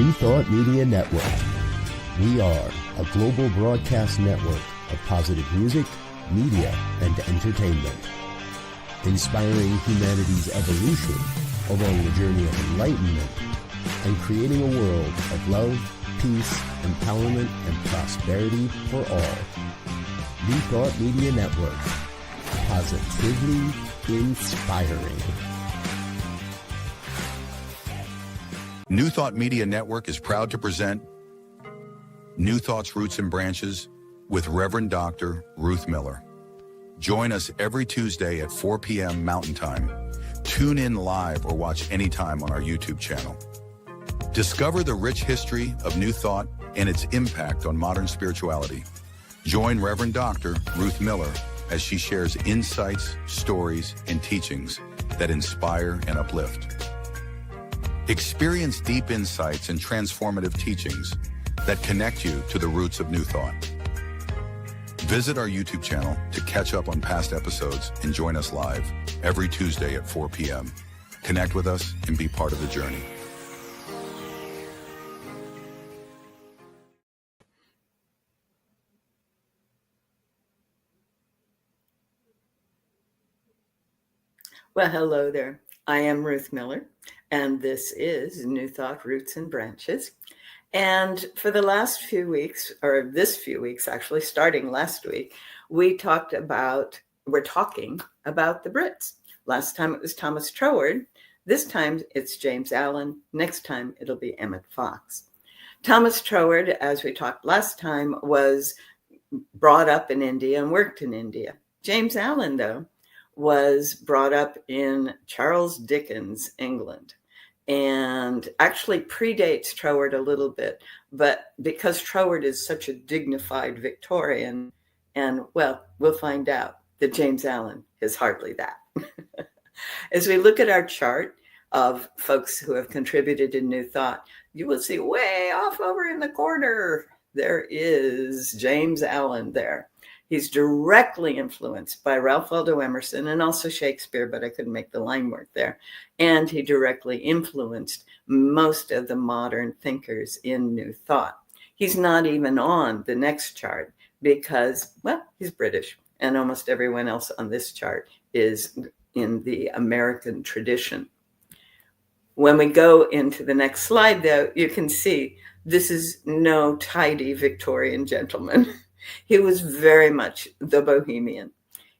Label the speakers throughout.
Speaker 1: New Thought Media Network. We are a global broadcast network of positive music, media, and entertainment, inspiring humanity's evolution along the journey of enlightenment and creating a world of love, peace, empowerment, and prosperity for all. New Thought Media Network. Positively inspiring.
Speaker 2: New Thought Media Network is proud to present New Thought's Roots and Branches with Reverend Dr. Ruth Miller. Join us every Tuesday at 4 p.m. Mountain Time. Tune in live or watch anytime on our YouTube channel. Discover the rich history of New Thought and its impact on modern spirituality. Join Reverend Dr. Ruth Miller as she shares insights, stories, and teachings that inspire and uplift. Experience deep insights and transformative teachings that connect you to the roots of New Thought. Visit our YouTube channel to catch up on past episodes and join us live every Tuesday at 4 p.m. Connect with us and be part of the journey.
Speaker 3: Well, hello there. I am Ruth Miller, and this is New Thought Roots and Branches. And for the last few weeks, or this few weeks actually, starting last week, we're talking about the Brits. Last time it was Thomas Troward. This time it's James Allen. Next time it'll be Emmett Fox. Thomas Troward, as we talked last time, was brought up in India and worked in India. James Allen, though, was brought up in Charles Dickens, England, and actually predates Troward a little bit. But because Troward is such a dignified Victorian, and well, we'll find out that James Allen is hardly that. As we look at our chart of folks who have contributed in New Thought, you will see way off over in the corner, there is James Allen there. He's directly influenced by Ralph Waldo Emerson and also Shakespeare, but I couldn't make the line work there. And he directly influenced most of the modern thinkers in New Thought. He's not even on the next chart because, well, he's British, and almost everyone else on this chart is in the American tradition. When we go into the next slide, though, you can see this is no tidy Victorian gentleman. He was very much the bohemian.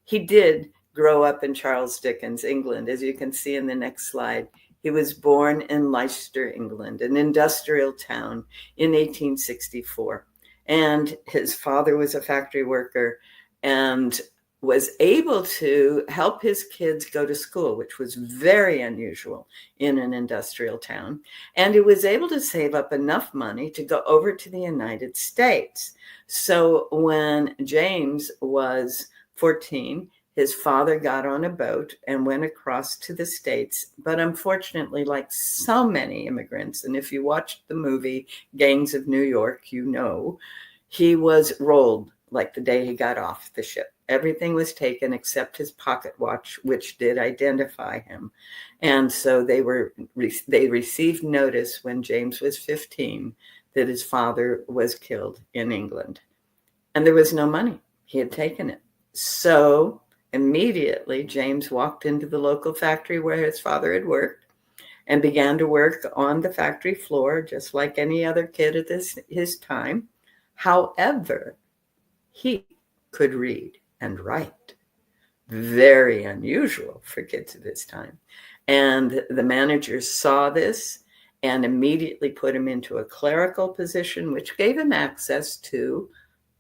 Speaker 3: He did grow up in Charles Dickens, England, as you can see in the next slide. He was born in Leicester, England, an industrial town, in 1864. And his father was a factory worker and was able to help his kids go to school, which was very unusual in an industrial town. And he was able to save up enough money to go over to the United States. So when James was 14, his father got on a boat and went across to the States. But unfortunately, like so many immigrants, and if you watched the movie Gangs of New York, you know, he was rolled like the day he got off the ship. Everything was taken except his pocket watch, which did identify him. And so they received notice when James was 15 that his father was killed in England. And there was no money. He had taken it. So immediately James walked into the local factory where his father had worked and began to work on the factory floor, just like any other kid at his time. However, he could read and write. Very unusual for kids of his time. And the managers saw this and immediately put him into a clerical position, which gave him access to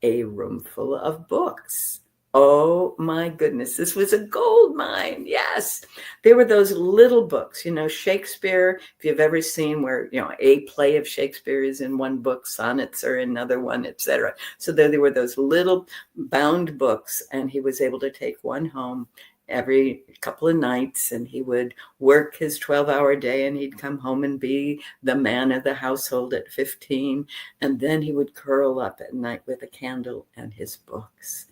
Speaker 3: a room full of books. Oh my goodness, this was a gold mine. Yes. They were those little books, Shakespeare, if you've ever seen where, a play of Shakespeare is in one book, sonnets are in another one, etc. So there were those little bound books, and he was able to take one home every couple of nights, and he would work his 12-hour day, and he'd come home and be the man of the household at 15. And then he would curl up at night with a candle and his books.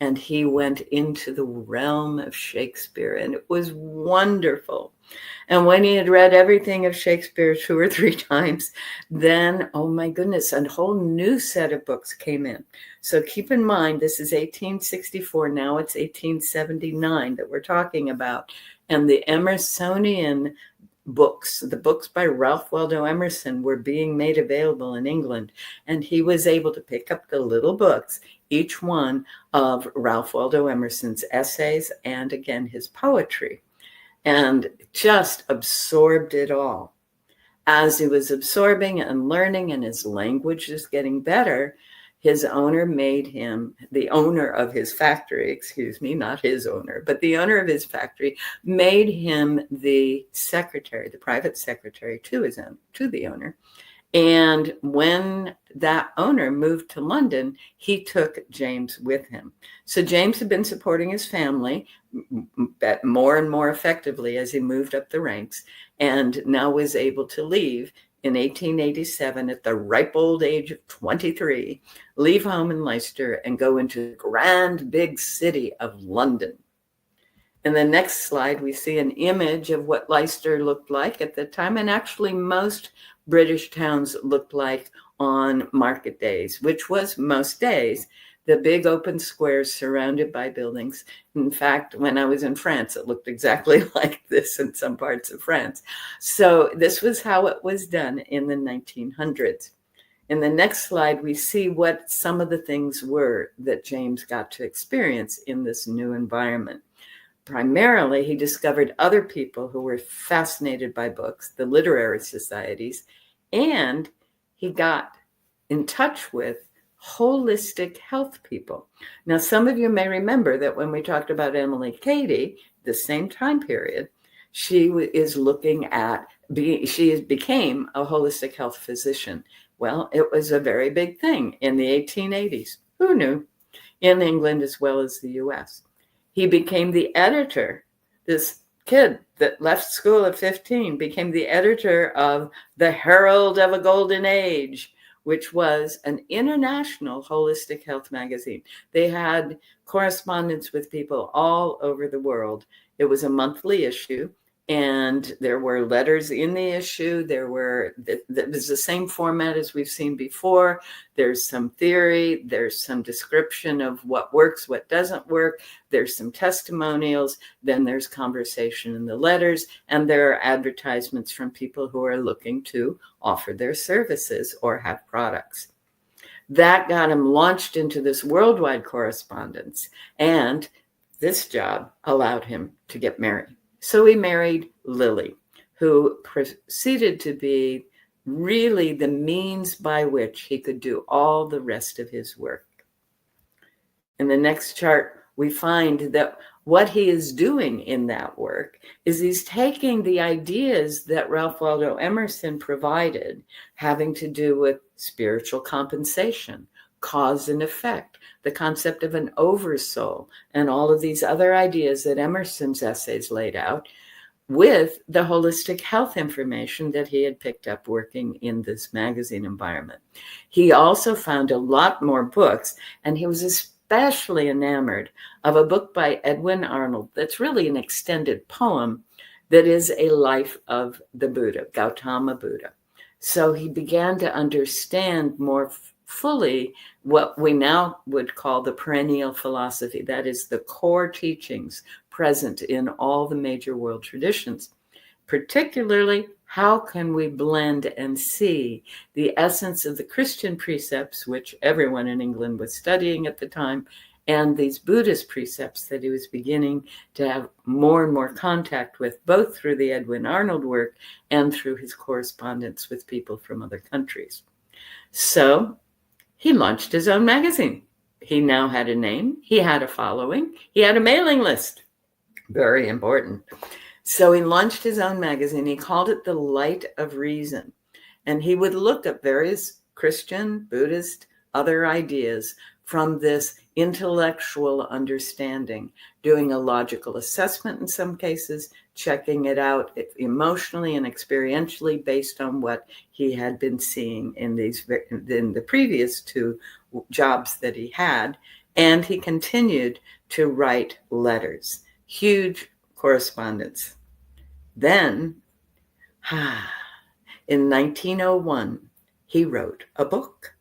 Speaker 3: and he went into the realm of Shakespeare, and it was wonderful. And when he had read everything of Shakespeare 2 or 3 times, then, oh my goodness, a whole new set of books came in. So keep in mind, this is 1864. Now it's 1879 that we're talking about. And the Emersonian books, the books by Ralph Waldo Emerson, were being made available in England. And he was able to pick up the little books, each one of Ralph Waldo Emerson's essays and, again, his poetry, and just absorbed it all. As he was absorbing and learning and his language is getting better, his owner made him, the owner of his factory, excuse me, not his owner, but the owner of his factory made him the secretary, the private secretary to the owner. And when that owner moved to London, he took James with him. So James had been supporting his family more and more effectively as he moved up the ranks, and now was able to leave in 1887 at the ripe old age of 23, leave home in Leicester and go into the grand big city of London. In the next slide, we see an image of what Leicester looked like at the time, and actually most British towns looked like on market days, which was most days, the big open squares surrounded by buildings. In fact, when I was in France, it looked exactly like this in some parts of France. So this was how it was done in the 1900s. In the next slide, we see what some of the things were that James got to experience in this new environment. Primarily, he discovered other people who were fascinated by books, the literary societies, and he got in touch with holistic health people. Now, some of you may remember that when we talked about Emily Cady, the same time period, she is looking at, she became a holistic health physician. Well, it was a very big thing in the 1880s. Who knew? In England as well as the US. He became the editor. This kid that left school at 15 became the editor of the Herald of a Golden Age, which was an international holistic health magazine. They had correspondence with people all over the world. It was a monthly issue, and there were letters in the issue. It was the same format as we've seen before. There's some theory, there's some description of what works, what doesn't work. There's some testimonials, then there's conversation in the letters, and there are advertisements from people who are looking to offer their services or have products. That got him launched into this worldwide correspondence, and this job allowed him to get married. So he married Lily, who proceeded to be really the means by which he could do all the rest of his work. In the next chart, we find that what he is doing in that work is he's taking the ideas that Ralph Waldo Emerson provided, having to do with spiritual compensation, cause and effect, the concept of an oversoul, and all of these other ideas that Emerson's essays laid out, with the holistic health information that he had picked up working in this magazine environment. He also found a lot more books, and he was especially enamored of a book by Edwin Arnold that's really an extended poem that is a life of the Buddha, Gautama Buddha. So he began to understand more fully what we now would call the perennial philosophy, that is the core teachings present in all the major world traditions. Particularly, how can we blend and see the essence of the Christian precepts, which everyone in England was studying at the time, and these Buddhist precepts that he was beginning to have more and more contact with, both through the Edwin Arnold work and through his correspondence with people from other countries. So he launched his own magazine. He now had a name, he had a following, he had a mailing list. Very important. So he launched his own magazine. He called it The Light of Reason. And he would look at various Christian, Buddhist, other ideas from this intellectual understanding, doing a logical assessment in some cases, checking it out emotionally and experientially based on what he had been seeing in the previous two jobs that he had, And he continued to write letters, huge correspondence. Then, in 1901, he wrote a book.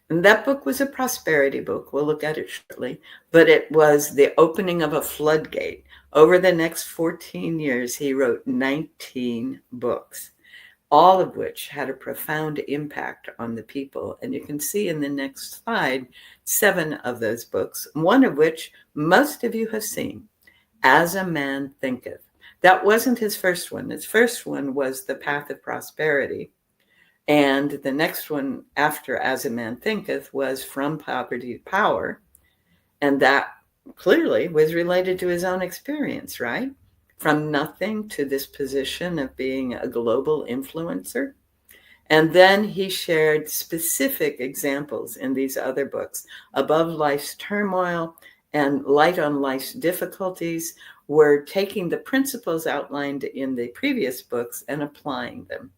Speaker 3: And that book was a prosperity book. We'll look at it shortly. But it was the opening of a floodgate. Over the next 14 years, he wrote 19 books, all of which had a profound impact on the people. And you can see in the next slide 7 of those books, one of which most of you have seen, As a Man Thinketh. That wasn't his first one. His first one was The Path of Prosperity. And the next one after As a Man Thinketh was From Poverty to Power. And that clearly was related to his own experience, right? From nothing to this position of being a global influencer. And then he shared specific examples in these other books. Above Life's Turmoil and Light on Life's Difficulties were taking the principles outlined in the previous books and applying them.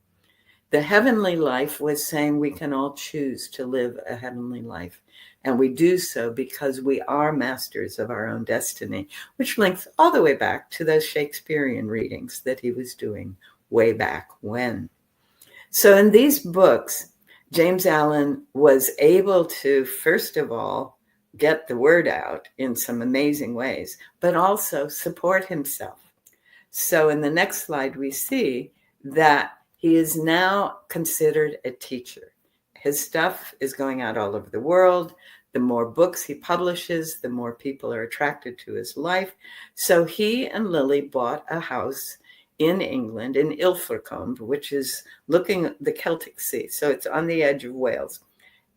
Speaker 3: The Heavenly Life was saying we can all choose to live a heavenly life. And we do so because we are masters of our own destiny, which links all the way back to those Shakespearean readings that he was doing way back when. So in these books, James Allen was able to, first of all, get the word out in some amazing ways, but also support himself. So in the next slide, we see that he is now considered a teacher. His stuff is going out all over the world. The more books he publishes, the more people are attracted to his life. So he and Lily bought a house in England, in Ilfracombe, which is looking at the Celtic Sea. So it's on the edge of Wales,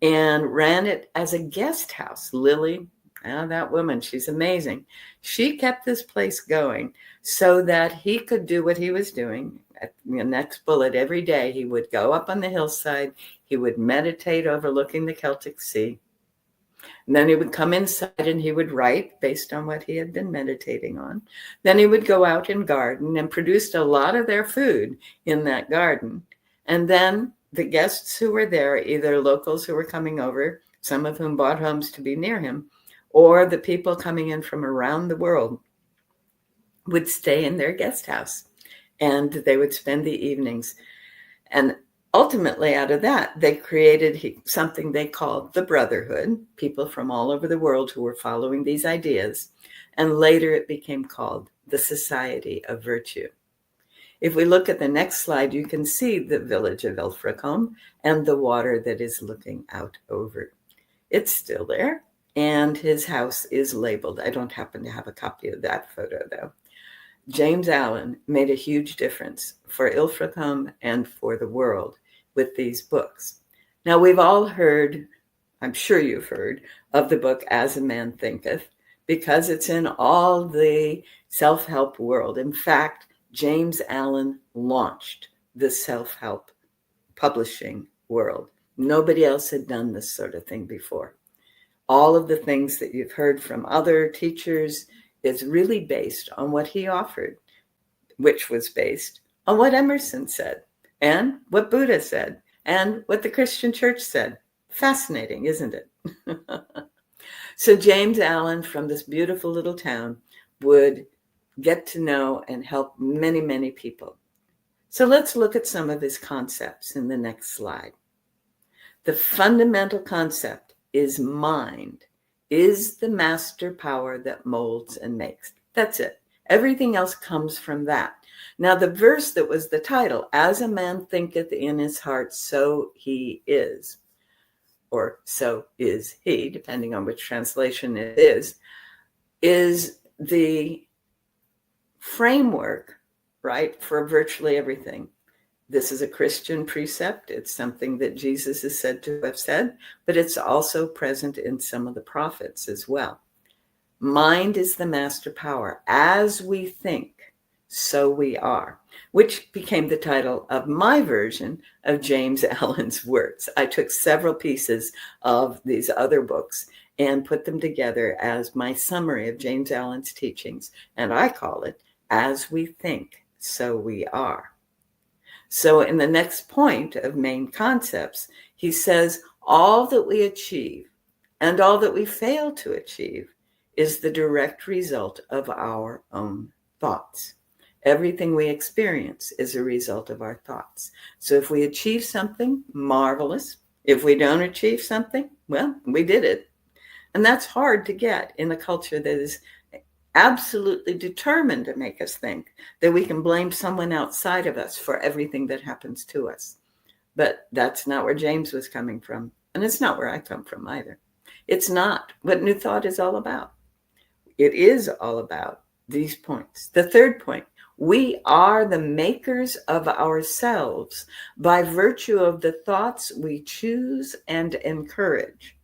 Speaker 3: and ran it as a guest house. Lily, that woman, she's amazing. She kept this place going so that he could do what he was doing. At the next bullet, every day, he would go up on the hillside. He would meditate overlooking the Celtic Sea. And then he would come inside and he would write based on what he had been meditating on. Then he would go out and garden and produced a lot of their food in that garden. And then the guests who were there, either locals who were coming over, some of whom bought homes to be near him, or the people coming in from around the world, would stay in their guest house and they would spend the evenings. And ultimately, out of that, they created something they called the Brotherhood, people from all over the world who were following these ideas. And later it became called the Society of Virtue. If we look at the next slide, you can see the village of Ilfracombe and the water that is looking out over. It's still there, and his house is labeled. I don't happen to have a copy of that photo, though. James Allen made a huge difference for Ilfracombe and for the world with these books. Now, we've all heard, I'm sure you've heard, of the book As a Man Thinketh, because it's in all the self-help world. In fact, James Allen launched the self-help publishing world. Nobody else had done this sort of thing before. All of the things that you've heard from other teachers is really based on what he offered, which was based on what Emerson said and what Buddha said and what the Christian church said. Fascinating, isn't it? So James Allen from this beautiful little town would get to know and help many, many people. So let's look at some of his concepts in the next slide. The fundamental concept is mind is the master power that molds and makes. That's it. Everything else comes from that. Now, the verse that was the title, As a Man Thinketh in his heart, so he is, or so is he, depending on which translation it is the framework, right, for virtually everything. This is a Christian precept. It's something that Jesus is said to have said, but it's also present in some of the prophets as well. Mind is the master power. As we think, so we are, which became the title of my version of James Allen's words. I took several pieces of these other books and put them together as my summary of James Allen's teachings, and I call it As We Think, So We Are. So in the next point of main concepts, he says, all that we achieve, And all that we fail to achieve is the direct result of our own thoughts. Everything we experience is a result of our thoughts. So if we achieve something, marvelous. If we don't achieve something, well, we did it. And that's hard to get in a culture that is absolutely determined to make us think that we can blame someone outside of us for everything that happens to us. But that's not where James was coming from. And it's not where I come from either. It's not what New Thought is all about. It is all about these points. The third point, we are the makers of ourselves by virtue of the thoughts we choose and encourage.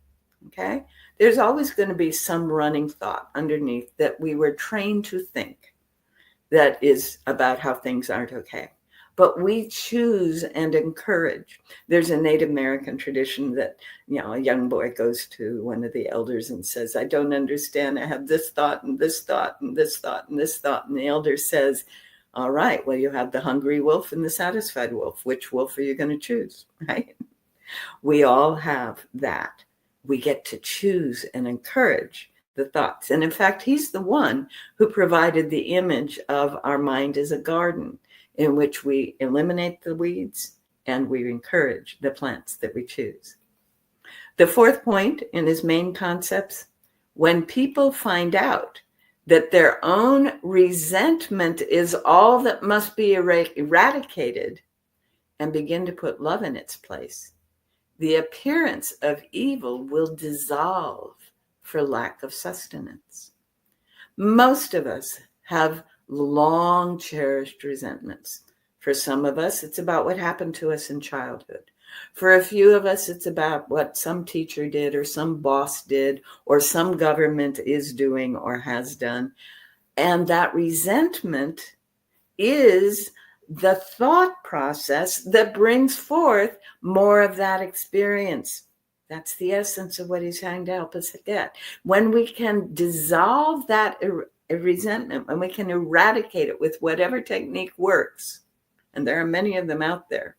Speaker 3: Okay? There's always going to be some running thought underneath that we were trained to think that is about how things aren't okay. But we choose and encourage. There's a Native American tradition that, a young boy goes to one of the elders and says, I don't understand. I have this thought and this thought and this thought and this thought. And the elder says, all right, well, you have the hungry wolf and the satisfied wolf. Which wolf are you going to choose, right? We all have that. We get to choose and encourage the thoughts. And in fact, he's the one who provided the image of our mind as a garden in which we eliminate the weeds and we encourage the plants that we choose. The fourth point in his main concepts, when people find out that their own resentment is all that must be eradicated and begin to put love in its place, the appearance of evil will dissolve for lack of sustenance. Most of us have long cherished resentments. For some of us, it's about what happened to us in childhood. For a few of us, it's about what some teacher did or some boss did or some government is doing or has done. And that resentment is the thought process that brings forth more of that experience. That's the essence of what he's trying to help us get. When we can dissolve that resentment, when we can eradicate it with whatever technique works, and there are many of them out there,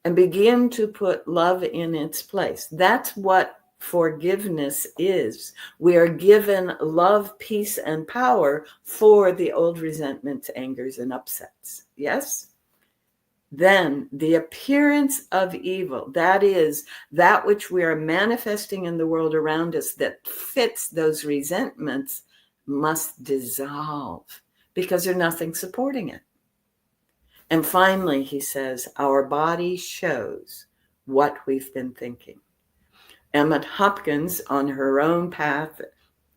Speaker 3: and begin to put love in its place. That's what forgiveness is. We are given love, peace, and power for the old resentments, angers, and upsets. Yes? Then the appearance of evil, that is, that which we are manifesting in the world around us that fits those resentments, must dissolve because there's nothing supporting it. And finally, he says, our body shows what we've been thinking. Emmett Hopkins, on her own path,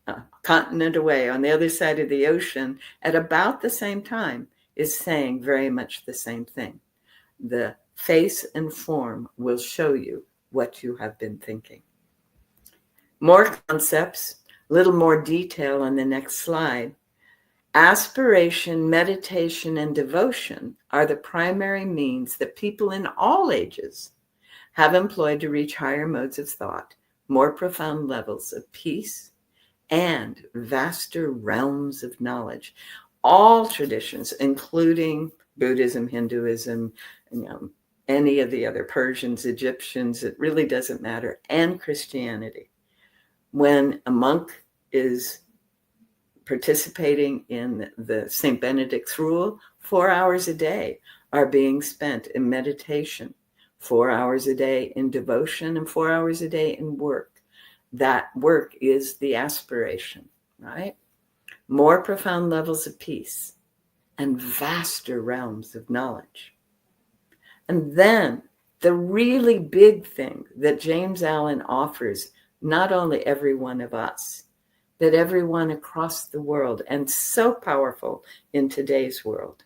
Speaker 3: a continent away on the other side of the ocean, at about the same time, is saying very much the same thing. The face and form will show you what you have been thinking. More concepts, a little more detail on the next slide. Aspiration, meditation, and devotion are the primary means that people in all ages have employed to reach higher modes of thought, more profound levels of peace, and vaster realms of knowledge. All traditions, including Buddhism, Hinduism, any of the other Persians, Egyptians, it really doesn't matter, and Christianity. When a monk is participating in the St. Benedict's rule, 4 hours a day are being spent in meditation, 4 hours a day in devotion, and 4 hours a day in work. That work is the aspiration, right? More profound levels of peace and vaster realms of knowledge. And then the really big thing that James Allen offers, not only every one of us, but everyone across the world, and so powerful in today's world.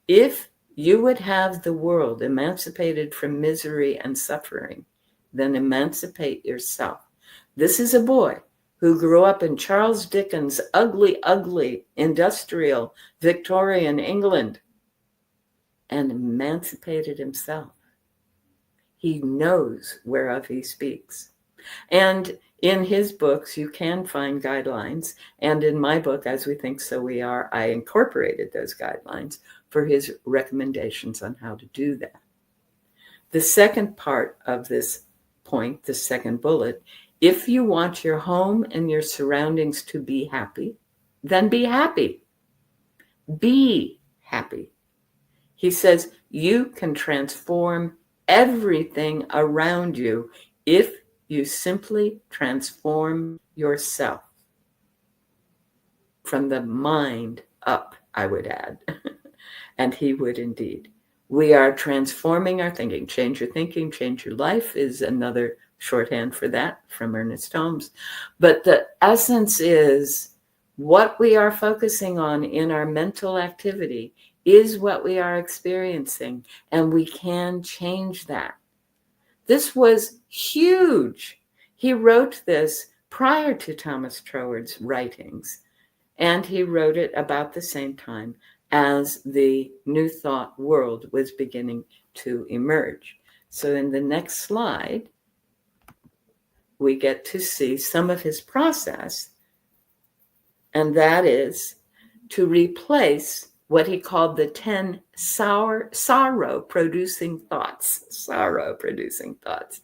Speaker 3: If you would have the world emancipated from misery and suffering, then emancipate yourself. This is a boy who grew up in Charles Dickens' ugly, industrial Victorian England and emancipated himself. He knows whereof he speaks. And in his books, you can find guidelines. And in my book, As We Think, So We Are, I incorporated those guidelines for his recommendations on how to do that. The second part of this point, the second bullet, if you want your home and your surroundings to be happy, then be happy. Be happy. He says you can transform everything around you if you simply transform yourself. From the mind up, I would add. And he would indeed. We are transforming our thinking. Change your thinking, change your life is another shorthand for that from Ernest Holmes. But the essence is what we are focusing on in our mental activity is what we are experiencing, and we can change that. This was huge. He wrote this prior to Thomas Troward's writings, and he wrote it about the same time as the New Thought world was beginning to emerge. So in the next slide, we get to see some of his process, and that is to replace what he called the 10 sorrow-producing thoughts,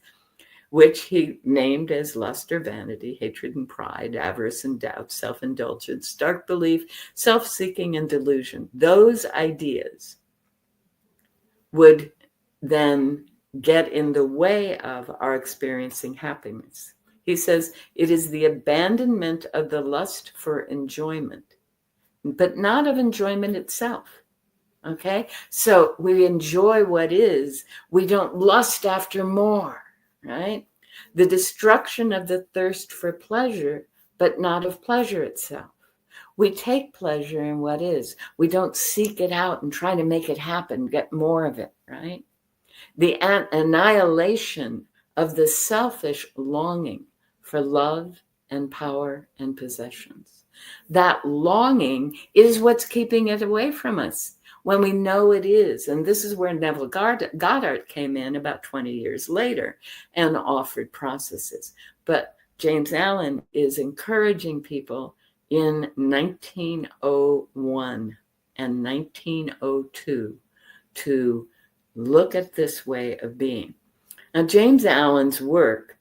Speaker 3: which he named as lust or vanity, hatred and pride, avarice and doubt, self-indulgence, dark belief, self-seeking and delusion. Those ideas would then get in the way of our experiencing happiness. He says it is the abandonment of the lust for enjoyment, but not of enjoyment itself. Okay? So we enjoy what is. We don't lust after more, right? The destruction of the thirst for pleasure, but not of pleasure itself. We take pleasure in what is. We don't seek it out and try to make it happen, get more of it, right? The annihilation of the selfish longing for love and power and possessions. That longing is what's keeping it away from us when we know it is. And this is where Neville Goddard came in about 20 years later and offered processes. But James Allen is encouraging people in 1901 and 1902 to look at this way of being. Now, James Allen's work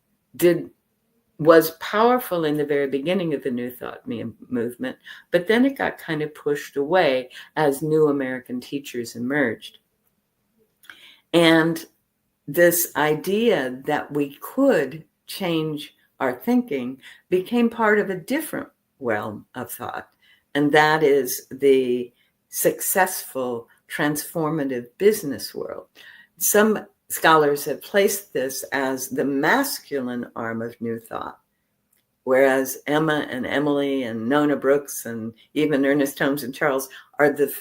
Speaker 3: was powerful in the very beginning of the New Thought movement, but then it got kind of pushed away as new American teachers emerged. And this idea that we could change our thinking became part of a different realm of thought, and that is the successful transformative business world. Some scholars have placed this as the masculine arm of New Thought, whereas Emma and Emily and Nona Brooks and even Ernest Holmes and Charles are the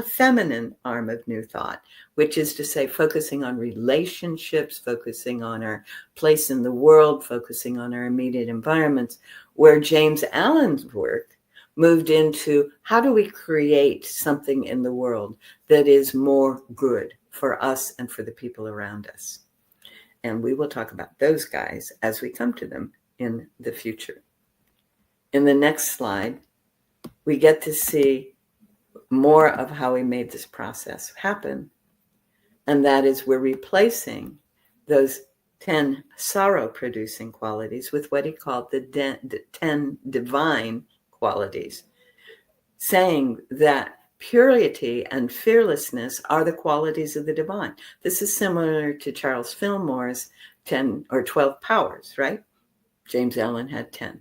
Speaker 3: feminine arm of New Thought, which is to say focusing on relationships, focusing on our place in the world, focusing on our immediate environments, where James Allen's work moved into how do we create something in the world that is more good for us and for the people around us. And we will talk about those guys as we come to them in the future. In the next slide, we get to see more of how he made this process happen. And that is we're replacing those 10 sorrow-producing qualities with what he called the 10 divine qualities, saying that purity and fearlessness are the qualities of the divine. This is similar to Charles Fillmore's 10 or 12 powers, right? James Allen had 10.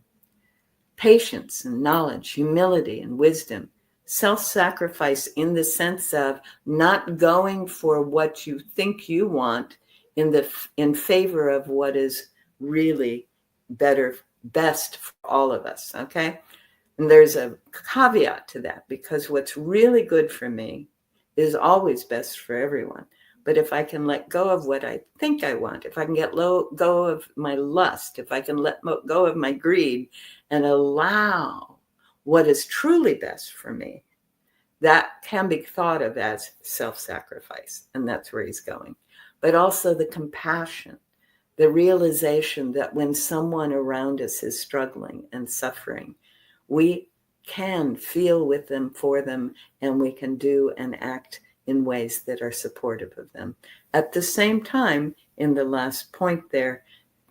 Speaker 3: Patience and knowledge, humility and wisdom, self-sacrifice in the sense of not going for what you think you want in favor of what is really best for all of us, okay? And there's a caveat to that, because what's really good for me is always best for everyone. But if I can let go of what I think I want, if I can go of my lust, if I can let go of my greed and allow what is truly best for me, that can be thought of as self-sacrifice. And that's where he's going. But also the compassion, the realization that when someone around us is struggling and suffering, we can feel with them, for them, and we can do and act in ways that are supportive of them. At the same time, in the last point there,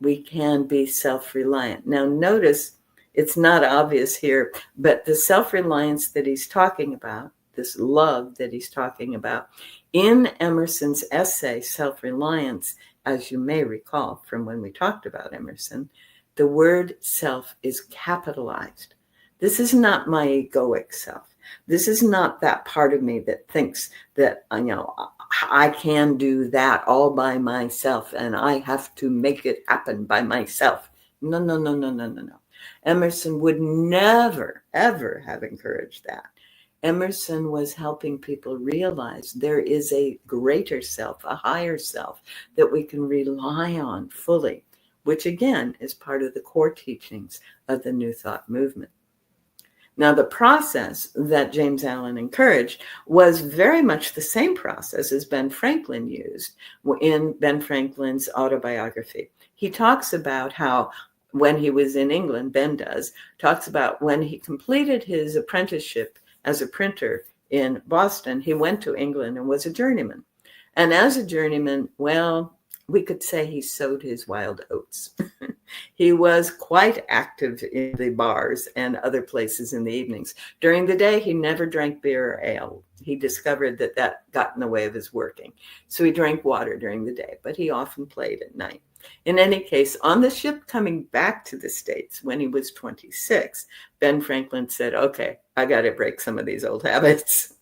Speaker 3: we can be self-reliant. Now, notice it's not obvious here, but the self-reliance that he's talking about, this love that he's talking about, in Emerson's essay, Self-Reliance, as you may recall from when we talked about Emerson, the word self is capitalized. This is not my egoic self. This is not that part of me that thinks that, I can do that all by myself and I have to make it happen by myself. No, no, no, no, no, no, no. Emerson would never, ever have encouraged that. Emerson was helping people realize there is a greater self, a higher self that we can rely on fully, which again is part of the core teachings of the New Thought movement. Now, the process that James Allen encouraged was very much the same process as Ben Franklin used in Ben Franklin's autobiography. He talks about how when he was in England, Ben talks about when he completed his apprenticeship as a printer in Boston, he went to England and was a journeyman. And as a journeyman, well, we could say he sowed his wild oats. He was quite active in the bars and other places in the evenings. During the day, he never drank beer or ale. He discovered that that got in the way of his working. So he drank water during the day, but he often played at night. In any case, on the ship coming back to the States when he was 26, Ben Franklin said, okay, I got to break some of these old habits.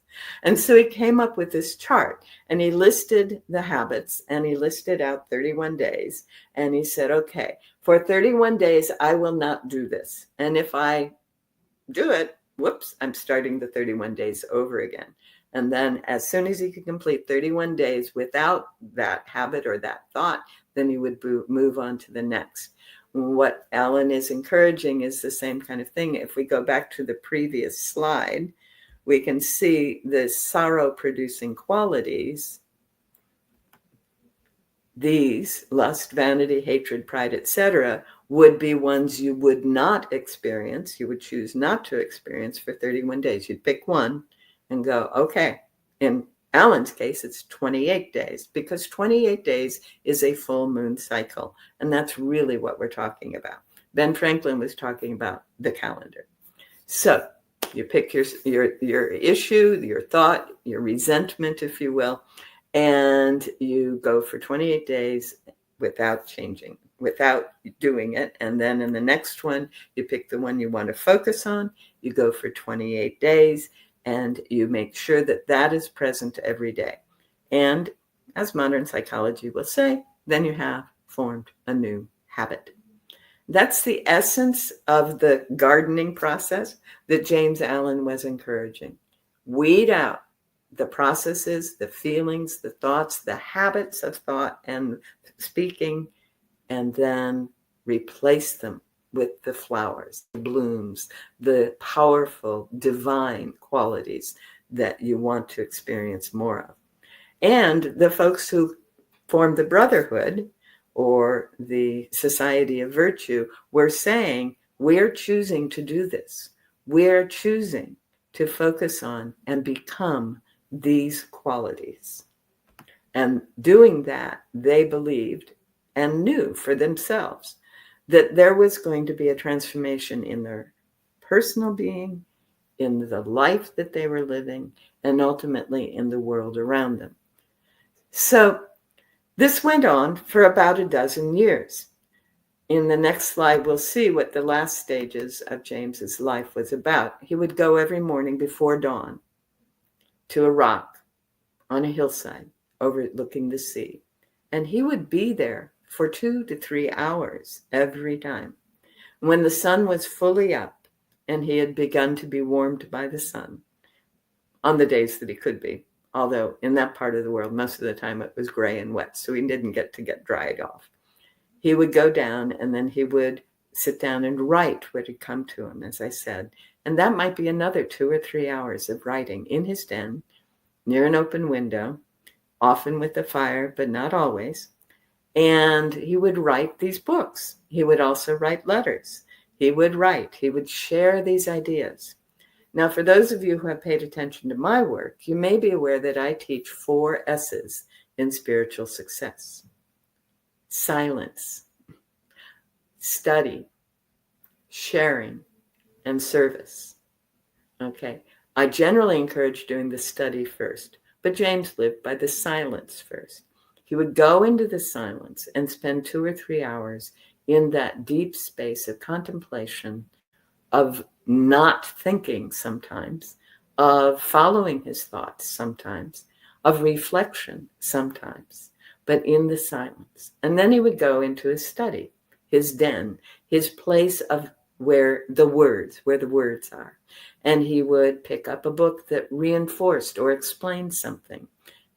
Speaker 3: And so he came up with this chart and he listed the habits and he listed out 31 days. And he said, okay, for 31 days, I will not do this. And if I do it, whoops, I'm starting the 31 days over again. And then as soon as he could complete 31 days without that habit or that thought, then he would move on to the next. What Allen is encouraging is the same kind of thing. If we go back to the previous slide, we can see the sorrow-producing qualities. These, lust, vanity, hatred, pride, etc., would be ones you would not experience. You would choose not to experience for 31 days. You'd pick one and go, okay. In Allen's case, it's 28 days because 28 days is a full moon cycle. And that's really what we're talking about. Ben Franklin was talking about the calendar. So you pick your issue, your thought, your resentment, if you will, and you go for 28 days without changing, without doing it. And then in the next one, you pick the one you want to focus on. You go for 28 days and you make sure that that is present every day. And as modern psychology will say, then you have formed a new habit. That's the essence of the gardening process that James Allen was encouraging. Weed out the processes, the feelings, the thoughts, the habits of thought and speaking, and then replace them with the flowers, the blooms, the powerful divine qualities that you want to experience more of. And the folks who formed the Brotherhood or the Society of Virtue were saying, we're choosing to do this. We're choosing to focus on and become these qualities. And doing that, they believed and knew for themselves that there was going to be a transformation in their personal being, in the life that they were living, and ultimately in the world around them. So this went on for about a dozen years. In the next slide, we'll see what the last stages of James's life was about. He would go every morning before dawn to a rock on a hillside overlooking the sea. And he would be there for 2 to 3 hours every time. When the sun was fully up and he had begun to be warmed by the sun on the days that he could be, although in that part of the world, most of the time it was gray and wet, so he didn't get to get dried off. He would go down and then he would sit down and write what had come to him, as I said. And that might be another 2 or 3 hours of writing in his den, near an open window, often with a fire, but not always. And he would write these books. He would also write letters. He would share these ideas. Now, for those of you who have paid attention to my work, you may be aware that I teach 4 S's in spiritual success. Silence. study, sharing, and service. Okay. I generally encourage doing the study first, but James lived by the silence first. He would go into the silence and spend 2 or 3 hours in that deep space of contemplation, of not thinking sometimes, of following his thoughts sometimes, of reflection sometimes, but in the silence. And then he would go into his study, his den, his place of where the words are. And he would pick up a book that reinforced or explained something.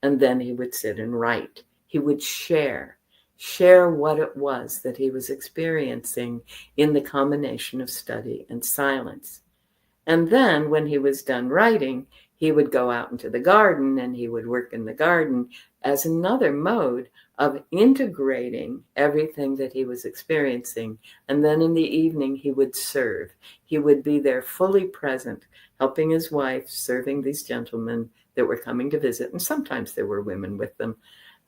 Speaker 3: And then he would sit and write. He would share what it was that he was experiencing in the combination of study and silence. And then when he was done writing, he would go out into the garden and he would work in the garden as another mode of integrating everything that he was experiencing. And then in the evening, he would serve. He would be there fully present, helping his wife, serving these gentlemen that were coming to visit. And sometimes there were women with them.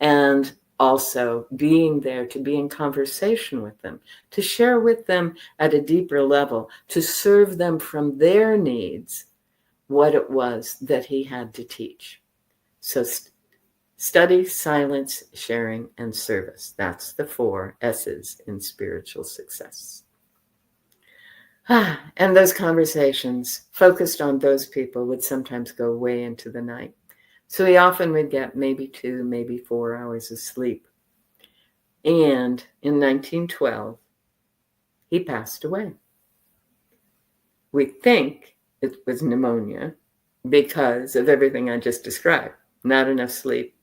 Speaker 3: And also being there to be in conversation with them, to share with them at a deeper level, to serve them from their needs what it was that he had to teach. So study, silence, sharing, and service. That's the 4 S's in spiritual success. And those conversations focused on those people would sometimes go way into the night. So he often would get maybe 2, maybe 4 hours of sleep. And in 1912, he passed away. We think it was pneumonia because of everything I just described. Not enough sleep,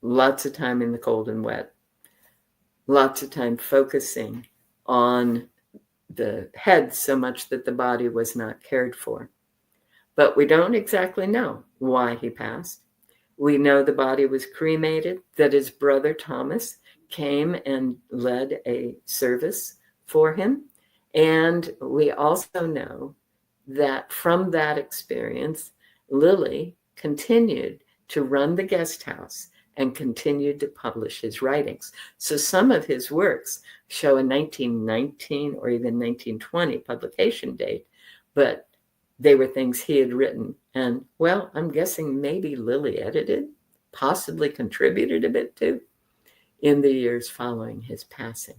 Speaker 3: lots of time in the cold and wet, lots of time focusing on the head so much that the body was not cared for. But we don't exactly know why he passed. We know the body was cremated, that his brother Thomas came and led a service for him. And we also know that from that experience, Lily continued to run the guest house and continued to publish his writings. So some of his works show a 1919 or even 1920 publication date, but they were things he had written. And, well, I'm guessing maybe Lily edited, possibly contributed a bit to, in the years following his passing.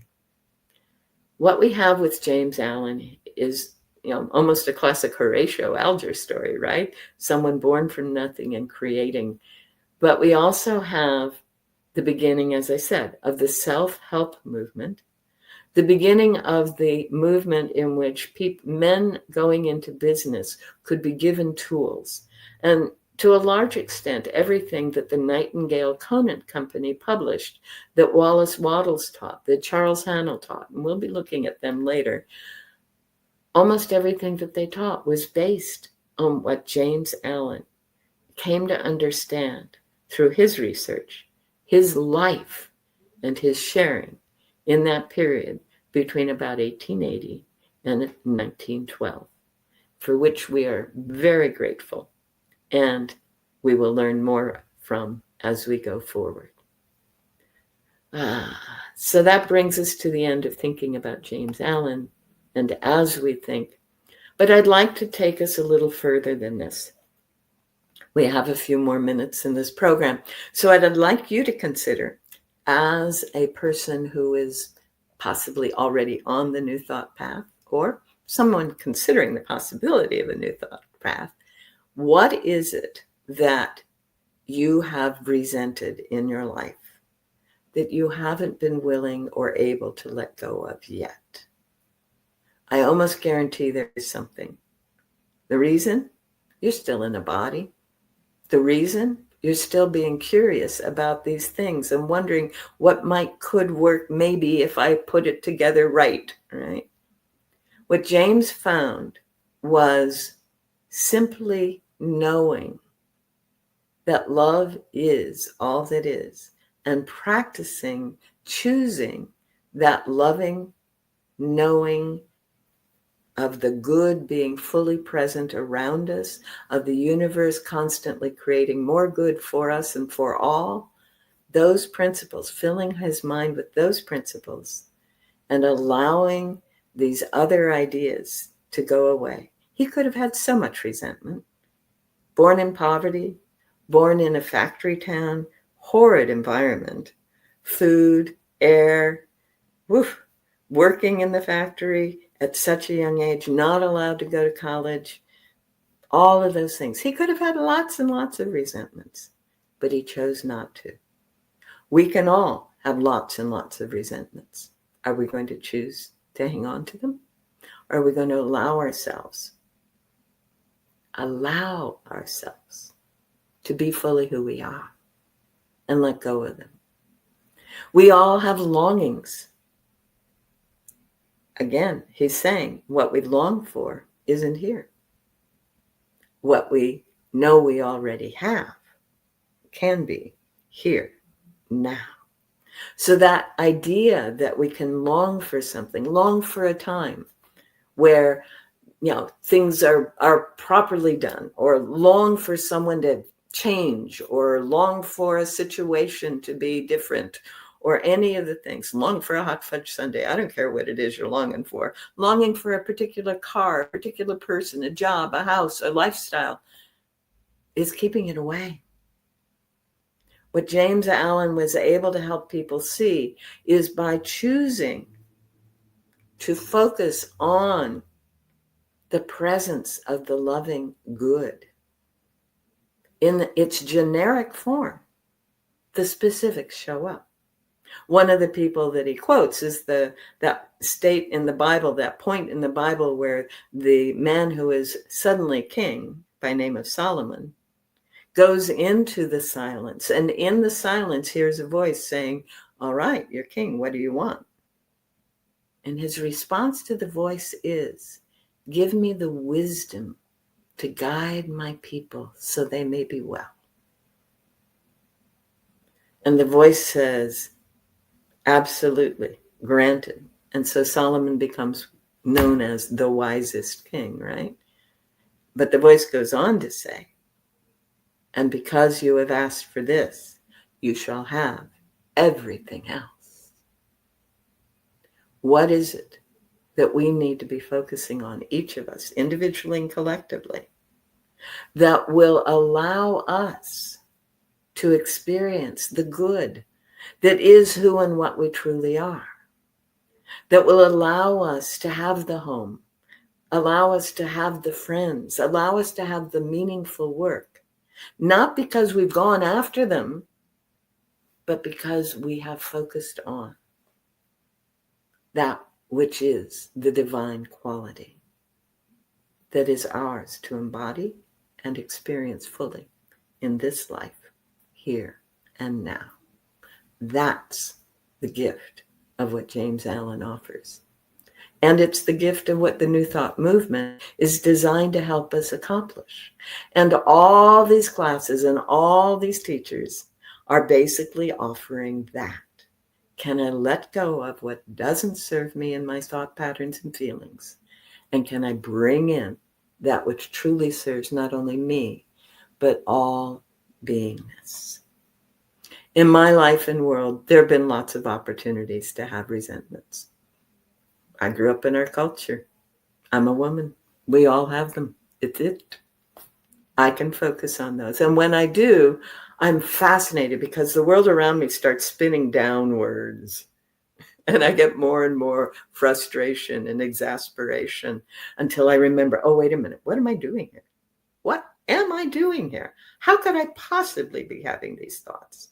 Speaker 3: What we have with James Allen is, almost a classic Horatio Alger story, right? Someone born from nothing and creating. But we also have the beginning, as I said, of the self-help movement, the beginning of the movement in which men going into business could be given tools. And to a large extent, everything that the Nightingale Conant Company published, that Wallace Wattles taught, that Charles Hannell taught, and we'll be looking at them later, almost everything that they taught was based on what James Allen came to understand through his research, his life, and his sharing in that period between about 1880 and 1912, for which we are very grateful, and we will learn more from as we go forward. So that brings us to the end of thinking about James Allen, and as we think, but I'd like to take us a little further than this. We have a few more minutes in this program, so I'd like you to consider, as a person who is possibly already on the New Thought path, or someone considering the possibility of a New Thought path, what is it that you have resented in your life that you haven't been willing or able to let go of yet? I almost guarantee there is something. The reason? You're still in a body. The reason? You're still being curious about these things and wondering what could work maybe if I put it together right? What James found was simply knowing that love is all that is, and practicing, choosing that loving, knowing of the good being fully present around us, of the universe constantly creating more good for us and for all, those principles, filling his mind with those principles, and allowing these other ideas to go away. He could have had so much resentment. Born in poverty, born in a factory town, horrid environment, food, air, woof, working in the factory at such a young age, not allowed to go to college, all of those things. He could have had lots and lots of resentments, but he chose not to. We can all have lots and lots of resentments. Are we going to choose to hang on to them? Or are we going to allow ourselves to be fully who we are and let go of them? We all have longings. Again, he's saying what we long for isn't here. What we know we already have can be here now. So that idea that we can long for something, long for a time where, things are properly done, or long for someone to change, or long for a situation to be different, or any of the things, long for a hot fudge sundae. I don't care what it is you're longing for a particular car, a particular person, a job, a house, a lifestyle, is keeping it away. What James Allen was able to help people see is by choosing to focus on the presence of the loving good in its generic form, the specifics show up. One of the people that he quotes is that state in the Bible, that point in the Bible where the man who is suddenly king by name of Solomon goes into the silence, and in the silence hears a voice saying, "All right, you're king, what do you want?" And his response to the voice is, "Give me the wisdom to guide my people so they may be well." And the voice says, "Absolutely, granted." And so Solomon becomes known as the wisest king, right? But the voice goes on to say, "And because you have asked for this, you shall have everything else." What is it that we need to be focusing on, each of us, individually and collectively, that will allow us to experience the good that is who and what we truly are, that will allow us to have the home, allow us to have the friends, allow us to have the meaningful work, not because we've gone after them, but because we have focused on that which is the divine quality that is ours to embody and experience fully in this life, here and now. That's the gift of what James Allen offers. And it's the gift of what the New Thought movement is designed to help us accomplish. And all these classes and all these teachers are basically offering that. Can I let go of what doesn't serve me in my thought patterns and feelings? And can I bring in that which truly serves not only me, but all beingness? In my life and world, there have been lots of opportunities to have resentments. I grew up in our culture. I'm a woman. We all have them. It's it. I can focus on those. And when I do, I'm fascinated because the world around me starts spinning downwards. And I get more and more frustration and exasperation until I remember, oh, wait a minute. What am I doing here? What am I doing here? How could I possibly be having these thoughts?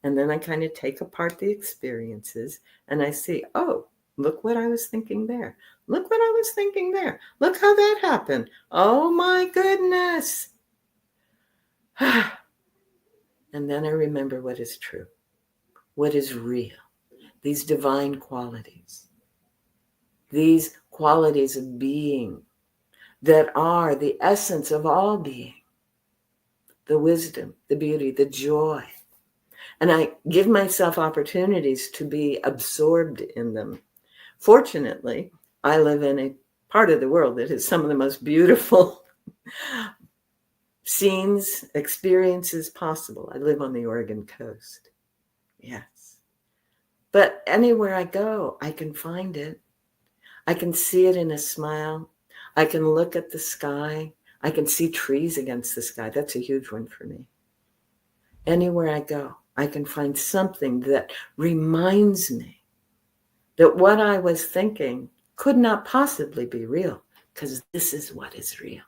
Speaker 3: And then I kind of take apart the experiences and I see, oh, look what I was thinking there. Look what I was thinking there. Look how that happened. Oh my goodness. And then I remember what is true, what is real, these divine qualities, these qualities of being that are the essence of all being, the wisdom, the beauty, the joy. And I give myself opportunities to be absorbed in them. Fortunately, I live in a part of the world that has some of the most beautiful scenes, experiences possible. I live on the Oregon coast. Yes. But anywhere I go, I can find it. I can see it in a smile. I can look at the sky. I can see trees against the sky. That's a huge one for me. Anywhere I go, I can find something that reminds me that what I was thinking could not possibly be real, because this is what is real.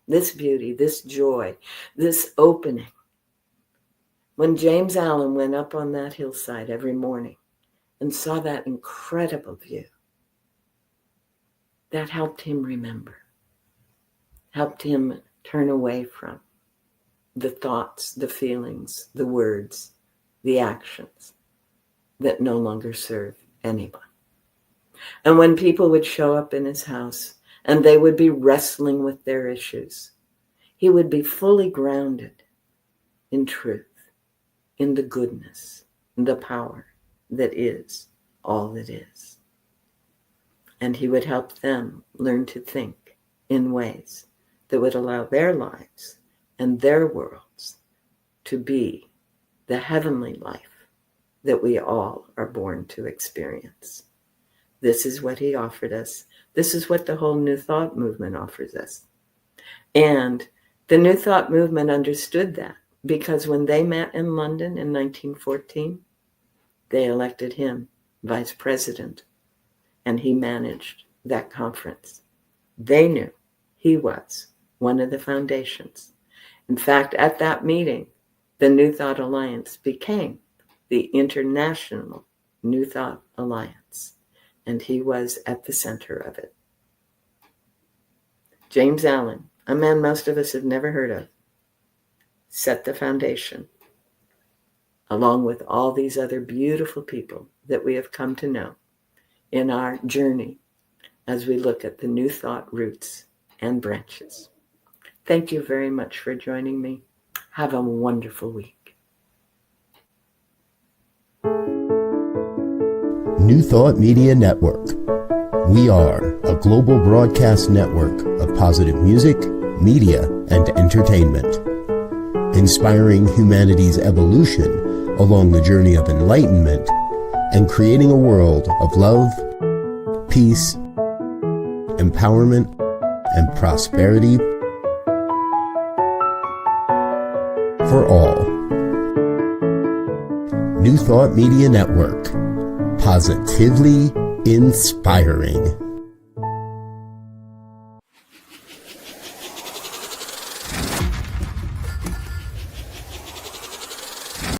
Speaker 3: This beauty, this joy, this opening. When James Allen went up on that hillside every morning and saw that incredible view, that helped him remember, helped him turn away from the thoughts, the feelings, the words, the actions that no longer serve anyone. And when people would show up in his house and they would be wrestling with their issues, he would be fully grounded in truth, in the goodness, in the power that is all that is. And he would help them learn to think in ways that would allow their lives and their worlds to be the heavenly life that we all are born to experience. This is what he offered us. This is what the whole New Thought movement offers us. And the New Thought movement understood that, because when they met in London in 1914, they elected him vice president, and he managed that conference. They knew he was one of the foundations. In fact, at that meeting, the New Thought Alliance became the International New Thought Alliance, and he was at the center of it. James Allen, a man most of us have never heard of, set the foundation, along with all these other beautiful people that we have come to know in our journey as we look at the New Thought roots and branches. Thank you very much for joining me. Have a wonderful week.
Speaker 1: New Thought Media Network. We are a global broadcast network of positive music, media, and entertainment, inspiring humanity's evolution along the journey of enlightenment and creating a world of love, peace, empowerment, and prosperity for all. New Thought Media Network. Positively inspiring.